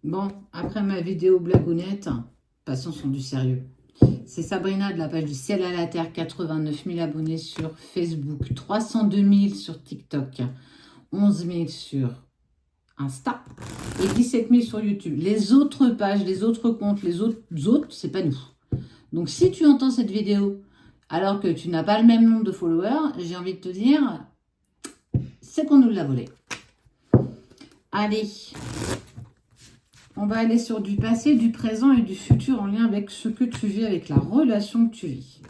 Bon, après ma vidéo blagounette, passons sur du sérieux. C'est Sabrina de la page du ciel à la terre, 89 000 abonnés sur Facebook, 302 000 sur TikTok, 11 000 sur Insta et 17 000 sur YouTube. Les autres pages, les autres comptes, les autres, c'est pas nous. Donc si tu entends cette vidéo alors que tu n'as pas le même nombre de followers, j'ai envie de te dire, c'est qu'on nous l'a volé. Allez, on va aller sur du passé, du présent et du futur en lien avec ce que tu vis, avec la relation que tu vis.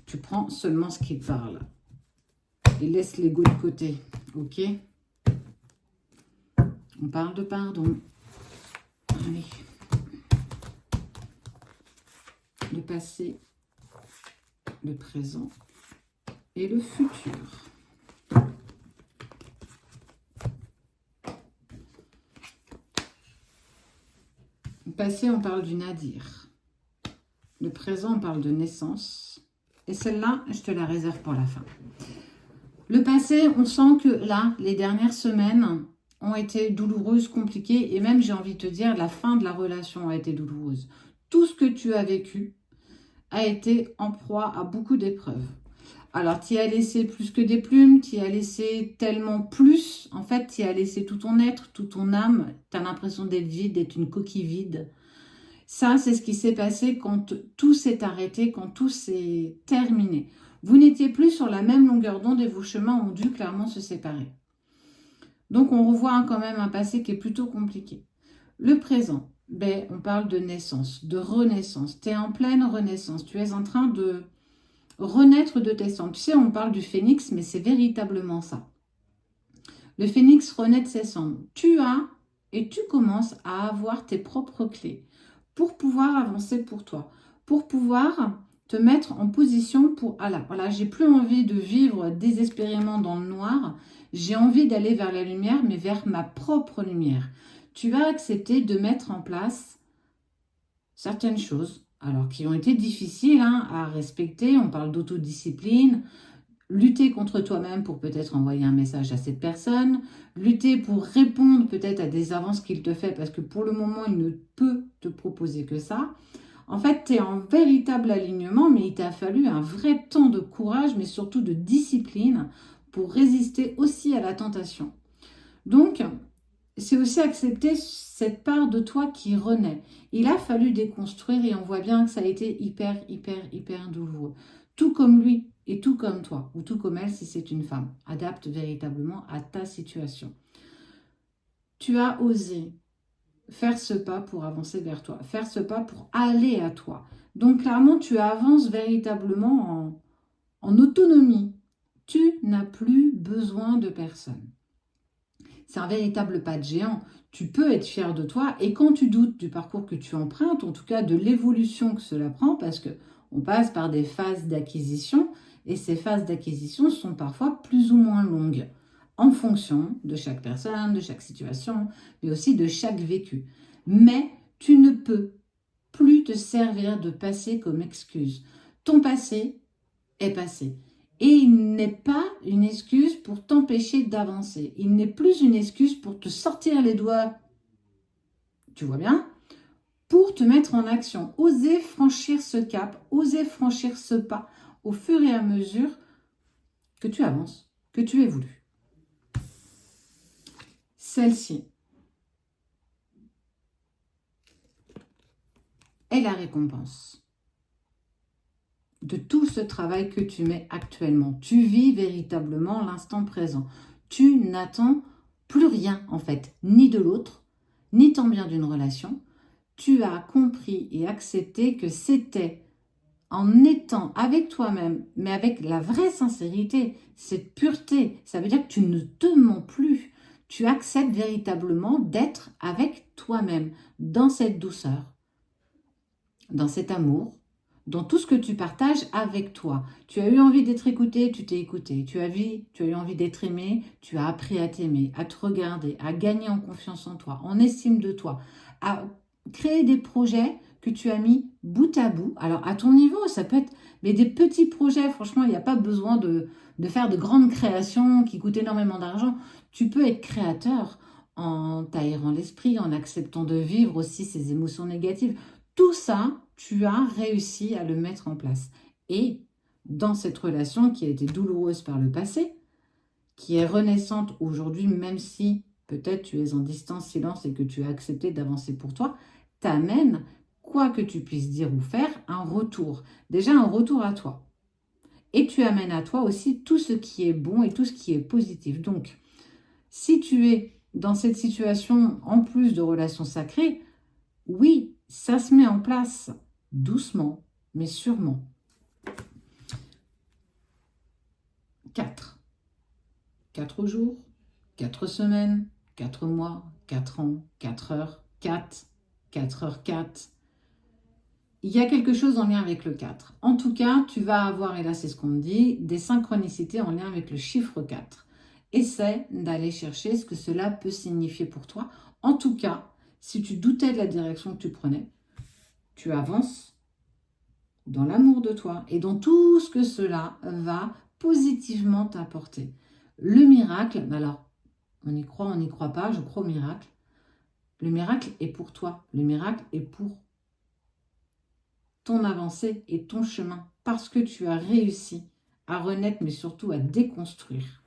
Tu prends seulement ce qui te parle. Et laisse l'ego de côté, ok? On parle de pardon. Allez. Le passé, le présent et le futur. Le passé, on parle du nadir. Le présent, on parle de naissance. Et celle-là, je te la réserve pour la fin. Le passé, on sent que là, les dernières semaines ont été douloureuses, compliquées. Et même, j'ai envie de te dire, la fin de la relation a été douloureuse. Tout ce que tu as vécu a été en proie à beaucoup d'épreuves. Alors, tu y as laissé plus que des plumes, tu y as laissé tellement plus. En fait, tu y as laissé tout ton être, toute ton âme. Tu as l'impression d'être vide, d'être une coquille vide. Ça, c'est ce qui s'est passé quand tout s'est arrêté, quand tout s'est terminé. Vous n'étiez plus sur la même longueur d'onde et vos chemins ont dû clairement se séparer. Donc, on revoit quand même un passé qui est plutôt compliqué. Le présent, ben, on parle de naissance, de renaissance. Tu es en pleine renaissance. Tu es en train de renaître de tes cendres. Tu sais, on parle du phénix, mais c'est véritablement ça. Le phénix renaît de ses cendres. Tu as et tu commences à avoir tes propres clés pour pouvoir avancer pour toi, pour pouvoir te mettre en position pour, voilà, j'ai plus envie de vivre désespérément dans le noir, j'ai envie d'aller vers la lumière, mais vers ma propre lumière. Tu as accepté de mettre en place certaines choses, alors qui ont été difficiles à respecter. On parle d'autodiscipline, lutter contre toi-même pour peut-être envoyer un message à cette personne, lutter pour répondre peut-être à des avances qu'il te fait parce que pour le moment, il ne peut te proposer que ça. En fait, tu es en véritable alignement, mais il t'a fallu un vrai temps de courage, mais surtout de discipline pour résister aussi à la tentation. Donc, c'est aussi accepter cette part de toi qui renaît. Il a fallu déconstruire et on voit bien que ça a été hyper douloureux. Tout comme lui et tout comme toi, ou tout comme elle si c'est une femme. Adapte véritablement à ta situation. Tu as osé faire ce pas pour avancer vers toi, faire ce pas pour aller à toi. Donc clairement, tu avances véritablement en autonomie. Tu n'as plus besoin de personne. C'est un véritable pas de géant. Tu peux être fier de toi et quand tu doutes du parcours que tu empruntes, en tout cas de l'évolution que cela prend, parce qu'on passe par des phases d'acquisition et ces phases d'acquisition sont parfois plus ou moins longues en fonction de chaque personne, de chaque situation, mais aussi de chaque vécu. Mais tu ne peux plus te servir de passé comme excuse. Ton passé est passé. Et il n'est pas une excuse pour t'empêcher d'avancer. Il n'est plus une excuse pour te sortir les doigts, tu vois bien, pour te mettre en action. Oser franchir ce cap, oser franchir ce pas au fur et à mesure que tu avances, que tu évolues. Celle-ci est la récompense de tout ce travail que tu mets actuellement. Tu vis véritablement l'instant présent. Tu n'attends plus rien, en fait, ni de l'autre, ni tant bien d'une relation. Tu as compris et accepté que c'était en étant avec toi-même, mais avec la vraie sincérité, cette pureté. Ça veut dire que tu ne te mens plus. Tu acceptes véritablement d'être avec toi-même, dans cette douceur, dans cet amour, dans tout ce que tu partages avec toi. Tu as eu envie d'être écouté, tu t'es écouté. Tu as eu envie d'être aimé, tu as appris à t'aimer, à te regarder, à gagner en confiance en toi, en estime de toi, à créer des projets que tu as mis bout à bout. Alors, à ton niveau, ça peut être mais des petits projets. Franchement, il n'y a pas besoin de faire de grandes créations qui coûtent énormément d'argent. Tu peux être créateur en t'aérant l'esprit, en acceptant de vivre aussi ces émotions négatives. Tout ça, tu as réussi à le mettre en place. Et dans cette relation qui a été douloureuse par le passé, qui est renaissante aujourd'hui, même si peut-être tu es en distance, silence et que tu as accepté d'avancer pour toi, t'amène, quoi que tu puisses dire ou faire, un retour. Déjà un retour à toi. Et tu amènes à toi aussi tout ce qui est bon et tout ce qui est positif. Donc, si tu es dans cette situation, en plus de relations sacrées, oui, ça se met en place doucement, mais sûrement. 4. 4 jours, 4 semaines, 4 mois, 4 ans, 4 heures, 4, 4 heures 4. Il y a quelque chose en lien avec le 4. En tout cas, tu vas avoir, et là c'est ce qu'on me dit, des synchronicités en lien avec le chiffre 4. Essaie d'aller chercher ce que cela peut signifier pour toi. En tout cas, si tu doutais de la direction que tu prenais, tu avances dans l'amour de toi et dans tout ce que cela va positivement t'apporter. Le miracle, alors on y croit, on n'y croit pas, je crois au miracle. Le miracle est pour toi, le miracle est pour ton avancée et ton chemin, parce que tu as réussi à renaître, mais surtout à déconstruire.